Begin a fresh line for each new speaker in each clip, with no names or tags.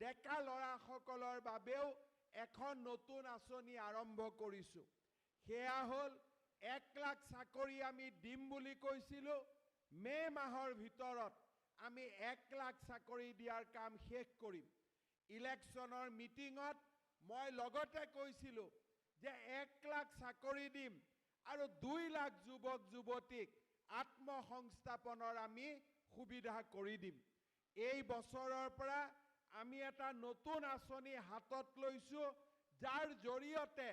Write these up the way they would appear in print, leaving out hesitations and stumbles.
ডেকা ল'ৰাসকলৰ বাবেও এখন নতুন আঁচনি আৰম্ভ কৰিছোঁ। সেয়া হ'ল 1 লাখ চাকৰি আমি দিম বুলি কৈছিলোঁ। মে' মাহৰ ভিতৰত আমি 1 লাখ চাকৰি দিয়াৰ কাম শেষ কৰিম। ইলেকশ্যনৰ মিটিঙত মই লগতে কৈছিলোঁ যে 1 লাখ চাকৰি দিম আৰু 2 লাখ যুৱক যুৱতীক আত্মসংস্থাপনৰ আমি সুবিধা কৰি দিম। এই বছৰৰ পৰা আমি এটা নতুন আঁচনি হাতত লৈছোঁ, যাৰ জৰিয়তে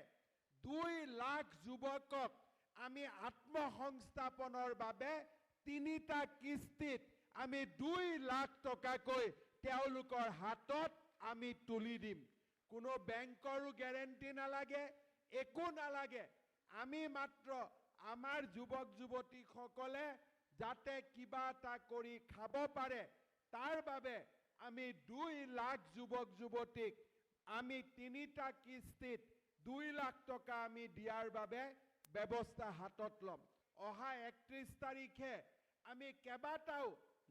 2 লাখ যুৱকক আমি আত্মসংস্থাপনৰ বাবে 3টা কিস্তিত আমি 2 লাখ টকাকৈ তেওঁলোকৰ হাতত আমি তুলি দিম। কোনো বেংকৰো গ্যাৰেণ্টি নালাগে, একো নালাগে। আমি মাত্ৰ আমাৰ যুৱক যুৱতীসকলে যাতে কিবা এটা কৰি খাব পাৰে, তাৰ বাবে আমি 2 লাখ যুৱক যুৱতীক আমি 3টা কিস্তিত 2 লাখ টকা আমি দিয়াৰ বাবে ব্যৱস্থা হাতত ল'ম। অহা 31 তাৰিখে আমি কেইবাটাও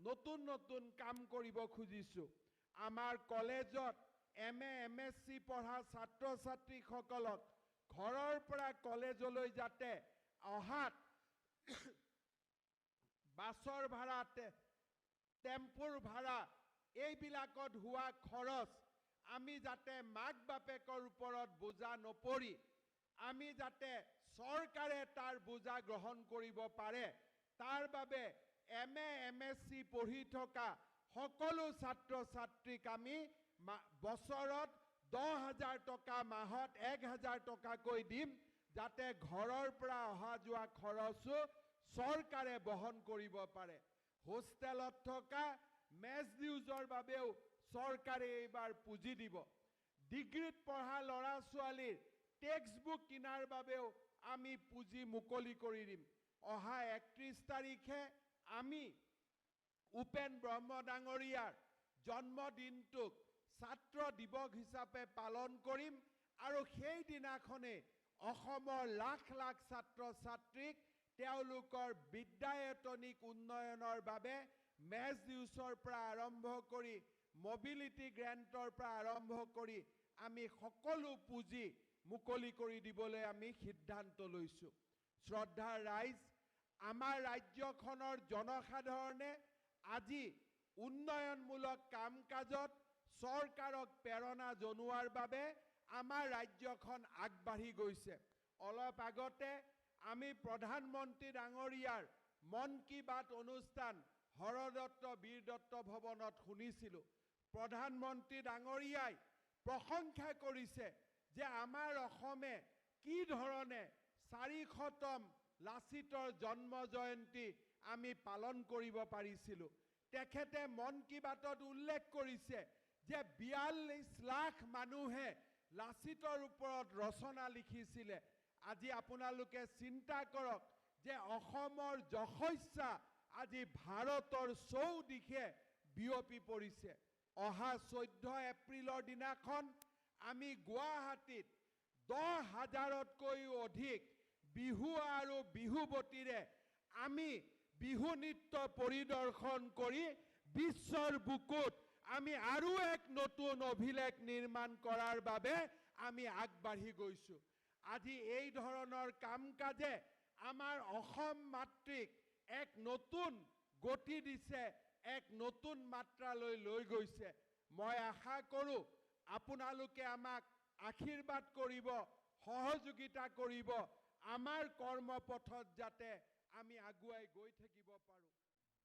নতুন নতুন কাম কৰিব খুজিছোঁ। আমাৰ কলেজত MA MSc পঢ়া ছাত্ৰ ছাত্ৰীসকলক ঘৰৰ পৰা কলেজলৈ যাতে অহাত বাছৰ ভাড়া, টেম্পুৰ ভাড়া, এইবিলাকত হোৱা খৰচ আমি যাতে মাক বাপেকৰ ওপৰত বোজা নপৰি আমি যাতে চৰকাৰে তাৰ বোজা গ্ৰহণ কৰিব পাৰে, তাৰ বাবে MA MSc পঢ়ি থকা সকলো ছাত্ৰ ছাত্ৰীক আমি বছৰত 10,000 টকা, মাহত 1,000 টকাকৈ দিম, যাতে ঘৰৰ পৰা অহা যোৱা খৰচো চৰকাৰে বহন কৰিব পাৰে। হোষ্টেলত থকা মেছ ডিউজৰ বাবেও চৰকাৰে এইবাৰ পুঁজি দিব। ডিগ্ৰীত পঢ়া ল'ৰা ছোৱালীৰ টেক্সট বুক কিনাৰ বাবেও আমি পুঁজি মুকলি কৰি দিম। অহা 31 তাৰিখে আমি উপেন ব্ৰহ্ম ডাঙৰীয়াৰ জন্মদিনটোক ছাত্ৰ দিৱস হিচাপে পালন কৰিম আৰু সেই দিনাখনে অসমৰ লাখ লাখ ছাত্ৰ ছাত্ৰীক তেওঁলোকৰ বিদ্যায়তনিক উন্নয়নৰ বাবে মেছ ডিউচৰ পৰা আৰম্ভ কৰি মবিলিটি গ্ৰেণ্টৰ পৰা আৰম্ভ কৰি আমি সকলো পুঁজি মুকলি কৰি দিবলৈ আমি সিদ্ধান্ত লৈছোঁ। শ্ৰদ্ধাৰ ৰাইজ, আমাৰ ৰাজ্যখনৰ জনসাধাৰণে আজি উন্নয়নমূলক কাম কাজত চৰকাৰক প্ৰেৰণা জনোৱাৰ বাবে আমাৰ ৰাজ্যখন আগবাঢ়ি গৈছে। অলপ আগতে আমি প্ৰধানমন্ত্ৰী ডাঙৰীয়াৰ মন কী বাত অনুষ্ঠান হৰদত্ত বীৰ দত্ত ভৱনত শুনিছিলোঁ। প্ৰধানমন্ত্ৰী ডাঙৰীয়াই প্ৰশংসা কৰিছে যে আমাৰ অসমে কি ধৰণে 400তম লাচিতৰ জন্ম জয়ন্তী আমি পালন কৰিব পাৰিছিলোঁ। তেখেতে মন কী বাতত উল্লেখ কৰিছে যে 42 লাখ মানুহে লাচিতৰ ওপৰত ৰচনা লিখিছিলে। আজি আপোনালোকে চিন্তা কৰক যে অসমৰ যশস্যা আজি ভাৰতৰ চৌদিশে বিয়পি পৰিছে। অহা 14 এপ্ৰিলৰ দিনাখন আমি গুৱাহাটীত 10,000তকৈও অধিক বিহু আৰু বিহুৱতীৰে আমি বিহু নৃত্য পৰিদৰ্শন কৰি বিশ্বৰ বুকুত আমি আৰু এক নতুন অভিলেখ নিৰ্মাণ কৰাৰ বাবে আমি আগবাঢ়ি গৈছোঁ। আজি এই ধৰণৰ কাম কাজে আমাৰ অসম মাতৃক এক নতুন গতি দিছে, এক নতুন মাত্ৰালৈ লৈ গৈছে। মই আশা কৰোঁ আপোনালোকে আমাক আশীৰ্বাদ কৰিব, সহযোগিতা কৰিব, আমাৰ কৰ্মপথত যাতে আমি আগুৱাই গৈ থাকিব পাৰোঁ।